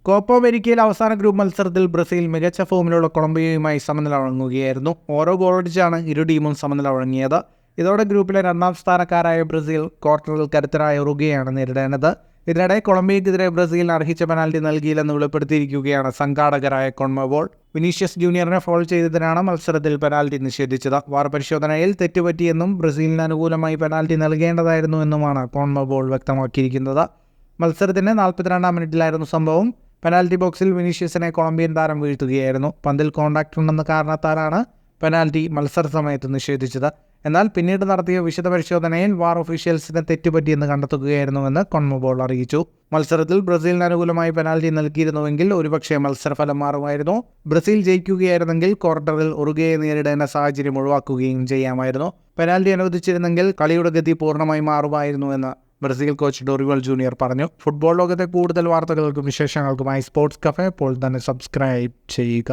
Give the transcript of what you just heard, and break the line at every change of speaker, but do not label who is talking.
Copa അമേരിക്കയിൽ അവസാന group മത്സരത്തിൽ ബ്രസീൽ മികച്ച ഫോമിലുള്ള കൊളംബിയയുമായി സമനില വഴങ്ങുകയായിരുന്നു. ഓരോ ഗോളടിച്ചാണ് ഇരു ടീമും സമനില വഴങ്ങിയത്. ഇതോടെ ഗ്രൂപ്പിലെ 2ാം സ്ഥാനക്കാരായ ബ്രസീൽ ക്വാർട്ടറിൽ കരുത്തരായ ഉറുഗ്വേയാണ് നേരിടേണ്ടത്. ഇതിനിടെ കൊളംബിയക്കെതിരെ ബ്രസീലിന് അർഹിച്ച പെനാൽറ്റി നൽകിയില്ലെന്ന് വെളിപ്പെടുത്തിയിരിക്കുകയാണ് സംഘാടകരായ കോൺമബോൾ. വിനീഷ്യസ് ജൂനിയറിനെ ഫൗൾ ചെയ്തതിനാണ് മത്സരത്തിൽ പെനാൽറ്റി നിഷേധിച്ചത്. വാർ പരിശോധനയിൽ തെറ്റുപറ്റിയെന്നും ബ്രസീലിന് അനുകൂലമായി പെനാൽറ്റി നൽകേണ്ടതായിരുന്നു എന്നുമാണ് കോൺമബോൾ വ്യക്തമാക്കിയിരിക്കുന്നത്. മത്സരത്തിന്റെ 42ാം മിനിറ്റിലായിരുന്നു സംഭവം. പെനാൽറ്റി ബോക്സിൽ വിനീഷ്യസിനെ കൊളംബിയൻ താരം വീഴ്ത്തുകയായിരുന്നു. പന്തിൽ കോൺടാക്ട് ഉണ്ടെന്ന കാരണത്താലാണ് പെനാൽറ്റി മത്സര സമയത്ത് നിഷേധിച്ചത്. എന്നാൽ പിന്നീട് നടത്തിയ വിശദ പരിശോധനയിൽ വാർ ഒഫീഷ്യൽസിന് തെറ്റുപറ്റിയെന്ന് കണ്ടെത്തുകയായിരുന്നുവെന്ന് കോൺമബോൾ അറിയിച്ചു. മത്സരത്തിൽ ബ്രസീലിന് അനുകൂലമായി പെനാൽറ്റി നൽകിയിരുന്നുവെങ്കിൽ ഒരുപക്ഷെ മത്സരഫലം മാറുമായിരുന്നു. ബ്രസീൽ ജയിക്കുകയായിരുന്നെങ്കിൽ ക്വാർട്ടറിൽ ഉറുഗ്വേയെ നേരിടേണ്ട സാഹചര്യം ഒഴിവാക്കുകയും ചെയ്യാമായിരുന്നു. പെനാൽറ്റി അനുവദിച്ചിരുന്നെങ്കിൽ കളിയുടെ ഗതി പൂർണ്ണമായി മാറുമായിരുന്നുവെന്ന് ബ്രസീൽ കോച്ച് ഡോറിവൽ ജൂനിയർ പറഞ്ഞു. ഫുട്ബോൾ ലോകത്തെ കൂടുതൽ വാർത്തകൾക്കും വിശേഷങ്ങൾക്കുമായി സ്പോർട്സ് കഫേ ഇപ്പോൾ തന്നെ സബ്സ്ക്രൈബ് ചെയ്യുക.